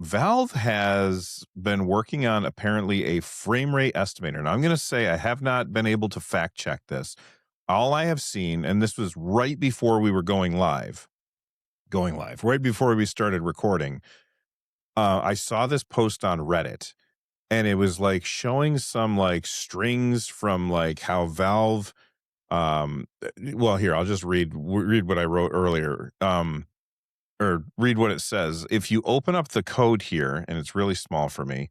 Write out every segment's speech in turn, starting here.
Valve has been working on apparently a frame rate estimator. Now, I'm going to say I have not been able to fact check this. All I have seen, and this was right before we were going live, right before we started recording, I saw this post on Reddit, and it was like showing some like strings from like how Valve, well, here, I'll just read what I wrote earlier. Or read what it says. If you open up the code here, and it's really small for me,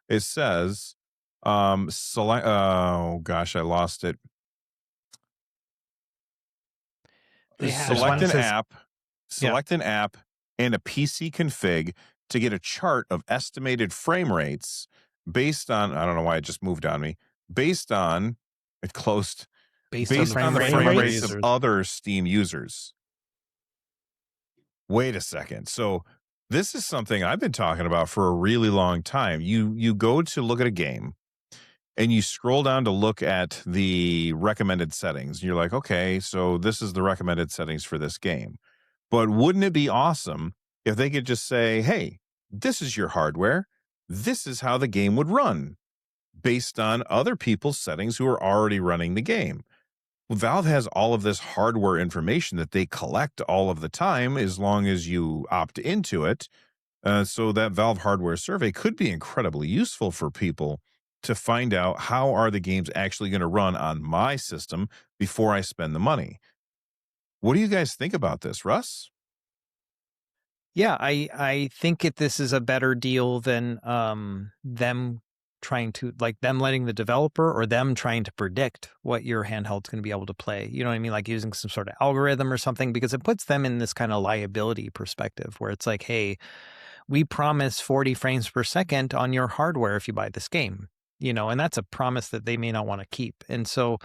it says, select, oh gosh, I lost it. There's one that says, Select an app and a PC config to get a chart of estimated frame rates based on, I don't know why it just moved on me, based on, it closed, based based on the frame frame rates rates of other Steam users. Wait a second. So this is something I've been talking about for a really long time. You go to look at a game and you scroll down to look at the recommended settings. You're like, okay, so this is the recommended settings for this game. But wouldn't it be awesome if they could just say, hey, this is your hardware. This is how the game would run based on other people's settings who are already running the game. Valve has all of this hardware information that they collect all of the time as long as you opt into it. So that Valve hardware survey could be incredibly useful for people to find out how are the games actually going to run on my system before I spend the money. What do you guys think about this, Russ? Yeah, I think this is a better deal than them trying to, like, them letting the developer or them trying to predict what your handheld's going to be able to play. You know what I mean? Like using some sort of algorithm or something, because it puts them in this kind of liability perspective where it's like, hey, we promise 40 frames per second on your hardware if you buy this game, you know, and that's a promise that they may not want to keep. And so,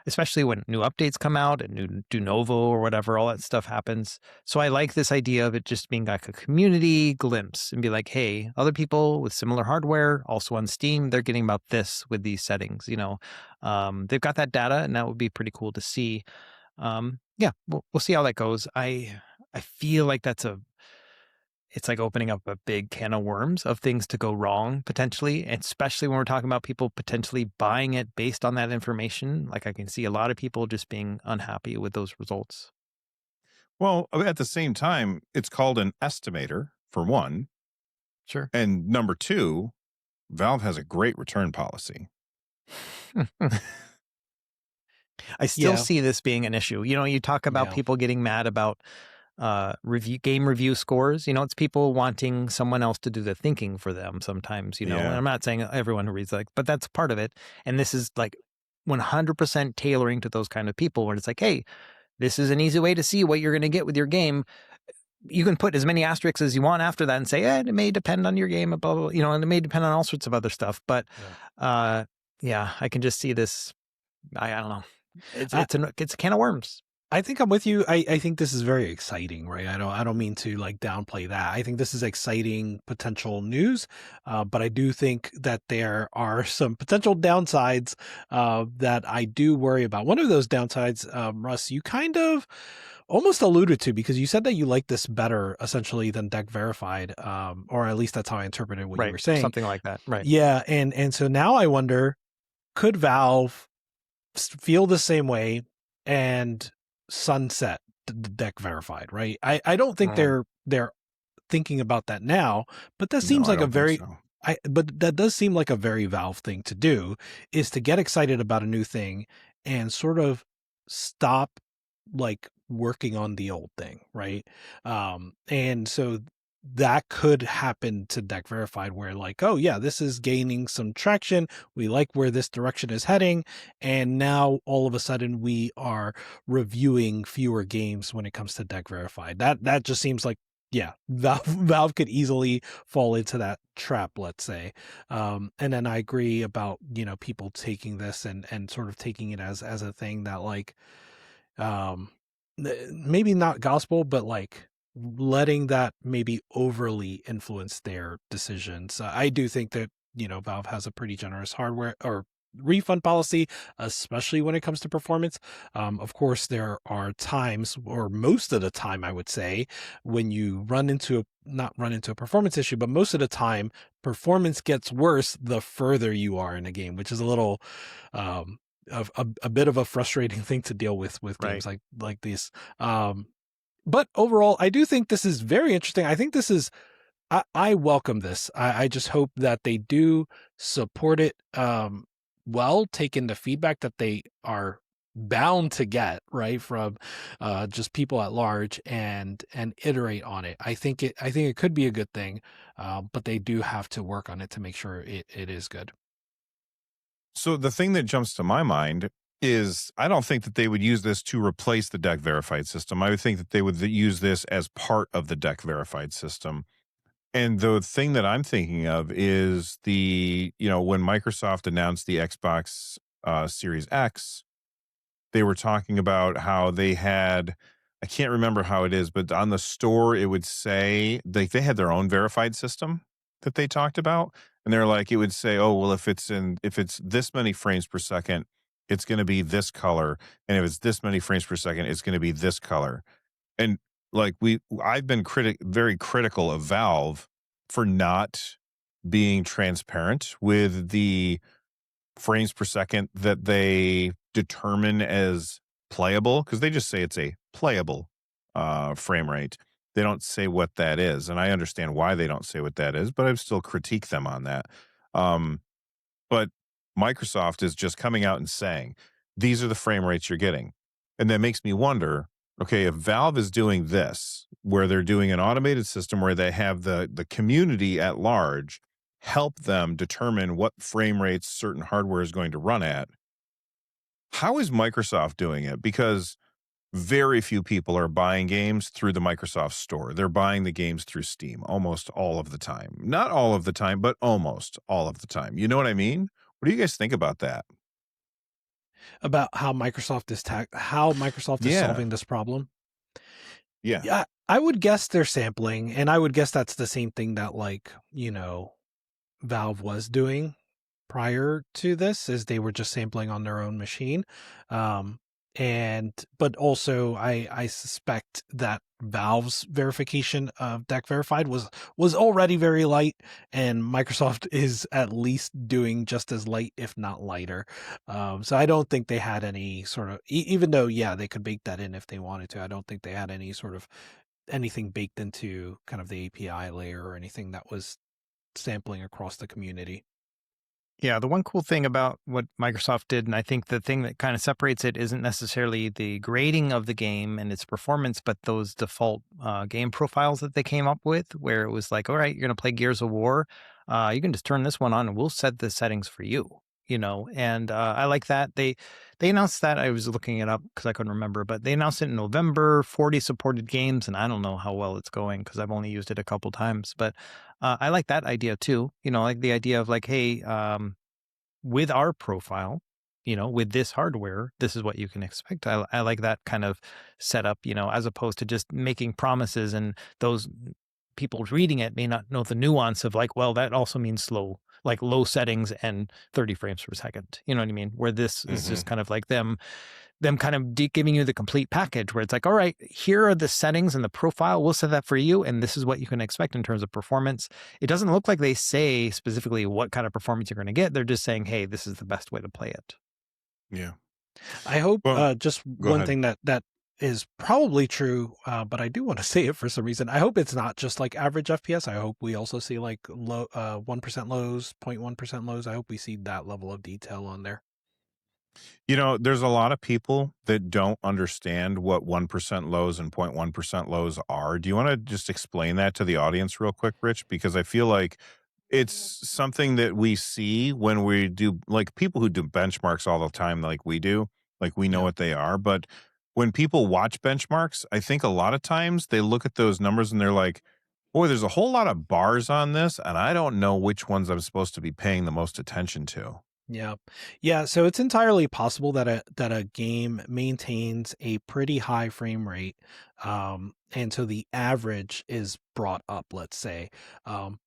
especially when new updates come out and new de novo or whatever, all that stuff happens. So I like this idea of it just being like a community glimpse and be like, hey, other people with similar hardware, also on Steam, they're getting about this with these settings, you know. They've got that data, and that would be pretty cool to see. Yeah, we'll see how that goes. I feel like it's like opening up a big can of worms of things to go wrong potentially, especially when we're talking about people potentially buying it based on that information. Like I can see a lot of people just being unhappy with those results. Well, at the same time, it's called an estimator, for one. Sure. And number two, Valve has a great return policy. I still see this being an issue. You know, you talk about people getting mad about game review scores. You know, it's people wanting someone else to do the thinking for them sometimes, you know. And I'm not saying everyone who reads, like, but that's part of it. And this is like 100% tailoring to those kind of people where it's like, hey, this is an easy way to see what you're going to get with your game. You can put as many asterisks as you want after that and say, it may depend on your game, blah, blah, blah, you know, and it may depend on all sorts of other stuff. But yeah, I can just see this. I don't know. It's a can of worms. I think I'm with you. I think this is very exciting, right? I don't mean to like downplay that. I think this is exciting potential news, but I do think that there are some potential downsides that I do worry about. One of those downsides, Russ, you kind of almost alluded to, because you said that you like this better essentially than Deck Verified, or at least that's how I interpreted what you were saying. Something like that, right? Yeah, and so now I wonder, could Valve feel the same way and sunset the Deck Verified, right? I don't think they're thinking about that now, but that seems like but that does seem like a very Valve thing to do, is to get excited about a new thing and sort of stop like working on the old thing, right? And so that could happen to Deck Verified, where like, oh yeah, this is gaining some traction. We like where this direction is heading. And now all of a sudden we are reviewing fewer games when it comes to Deck Verified. That just seems like, yeah, Valve could easily fall into that trap, let's say. And then I agree about, you know, people taking this and sort of taking it as a thing that like, maybe not gospel, but like letting that maybe overly influence their decisions. I do think that, you know, Valve has a pretty generous hardware or refund policy, especially when it comes to performance. Of course, there are times, or most of the time, I would say, when you not run into a performance issue, but most of the time, performance gets worse the further you are in a game, which is a little a bit of a frustrating thing to deal with games like these. But overall, I do think this is very interesting. I think this is I welcome this. I just hope that they do support it well, take in the feedback that they are bound to get, right, from just people at large, and iterate on it. I think it could be a good thing, but they do have to work on it to make sure it is good. So the thing that jumps to my mind is I don't think that they would use this to replace the deck verified system. I would think that they would use this as part of the deck verified system. And the thing that I'm thinking of is when Microsoft announced the Xbox Series X, they were talking about how they had, I can't remember how it is, but on the store, it would say they had their own verified system that they talked about. And they're like, it would say, oh, well, if it's this many frames per second, it's going to be this color. And if it's this many frames per second, it's going to be this color. And like I've been very critical of Valve for not being transparent with the frames per second that they determine as playable, because they just say it's a playable frame rate. They don't say what that is, and I understand why they don't say what that is, but I still critique them on that. But Microsoft is just coming out and saying these are the frame rates you're getting, and that makes me wonder, okay, if Valve is doing this, where they're doing an automated system where they have the community at large help them determine what frame rates certain hardware is going to run at, how is Microsoft doing it? Because very few people are buying games through the Microsoft Store. They're buying the games through Steam almost all of the time. Not all of the time, but almost all of the time. You know what I mean? What do you guys think about that? About how Microsoft is Yeah. solving this problem. Yeah. Yeah, I would guess they're sampling, and I would guess that's the same thing that Valve was doing prior to this, is they were just sampling on their own machine. But also I suspect that Valve's verification of deck verified was already very light, and Microsoft is at least doing just as light, if not lighter. So I don't think they had any sort of, even though, yeah, they could bake that in if they wanted to, I don't think they had any sort of anything baked into kind of the API layer or anything that was sampling across the community. Yeah, the one cool thing about what Microsoft did, and I think the thing that kind of separates it isn't necessarily the grading of the game and its performance, but those default game profiles that they came up with, where it was like, all right, you're going to play Gears of War. You can just turn this one on and we'll set the settings for you, and I like that. They announced that. I was looking it up because I couldn't remember, but they announced it in November, 40 supported games, and I don't know how well it's going because I've only used it a couple times, but I like that idea too. Like the idea of like, hey, with our profile, with this hardware, this is what you can expect. I like that kind of setup, as opposed to just making promises and those people reading it may not know the nuance of like, well, that also means low settings and 30 frames per second. You know what I mean? Where this is just kind of like them kind of giving you the complete package where it's like, all right, here are the settings and the profile. We'll set that for you. And this is what you can expect in terms of performance. It doesn't look like they say specifically what kind of performance you're going to get. They're just saying, hey, this is the best way to play it. Yeah. I hope just one ahead. thing that is probably true, but I do want to say it for some reason. I hope it's not just like average FPS. I hope we also see like low 1% lows, 0.1% lows. I hope we see that level of detail on there. There's a lot of people that don't understand what 1% lows and 0.1% lows are. Do you want to just explain that to the audience real quick, Rich? Because I feel like it's something that we see when we do, like people who do benchmarks all the time, like we do, like we know Yeah. what they are. But when people watch benchmarks, I think a lot of times they look at those numbers and they're like, boy, there's a whole lot of bars on this, and I don't know which ones I'm supposed to be paying the most attention to. Yeah. Yeah. So it's entirely possible that a game maintains a pretty high frame rate, and so the average is brought up, let's say.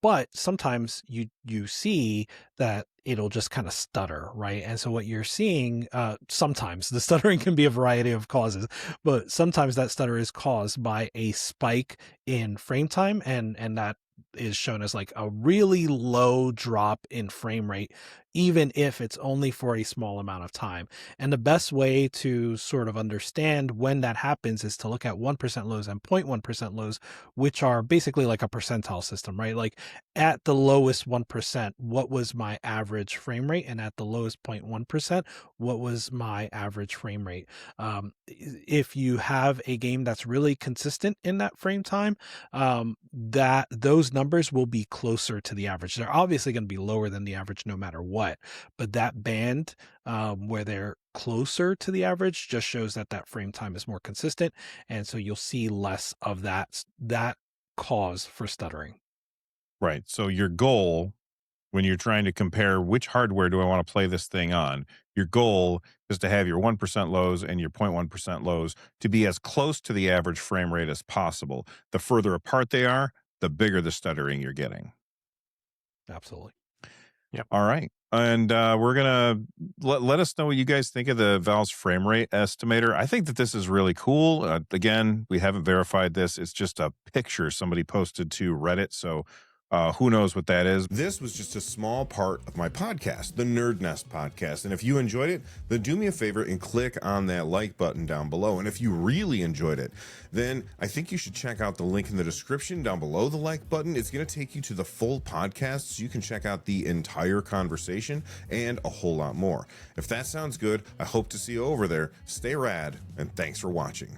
But sometimes you see that it'll just kind of stutter, right? And so what you're seeing, sometimes the stuttering can be a variety of causes, but sometimes that stutter is caused by a spike in frame time, and that is shown as like a really low drop in frame rate, even if it's only for a small amount of time. And the best way to sort of understand when that happens is to look at 1% lows and 0.1% lows, which are basically like a percentile system, right? Like at the lowest 1%, what was my average frame rate? And at the lowest 0.1%, what was my average frame rate? If you have a game that's really consistent in that frame time, that those numbers will be closer to the average. They're obviously going to be lower than the average no matter what, but that band where they're closer to the average just shows that that frame time is more consistent, and so you'll see less of that cause for stuttering. Right. So your goal when you're trying to compare which hardware do I want to play this thing on, your goal is to have your 1% lows and your 0.1% lows to be as close to the average frame rate as possible. The further apart they are, the bigger the stuttering you're getting. Absolutely. All right. And we're going to let us know what you guys think of the Valve's frame rate estimator. I think that this is really cool. Again, we haven't verified this. It's just a picture somebody posted to Reddit. So who knows what that is? This was just a small part of my podcast, the Nerd Nest podcast. And if you enjoyed it, then do me a favor and click on that like button down below. And if you really enjoyed it, then I think you should check out the link in the description down below the like button. It's going to take you to the full podcast so you can check out the entire conversation and a whole lot more. If that sounds good, I hope to see you over there. Stay rad, and thanks for watching.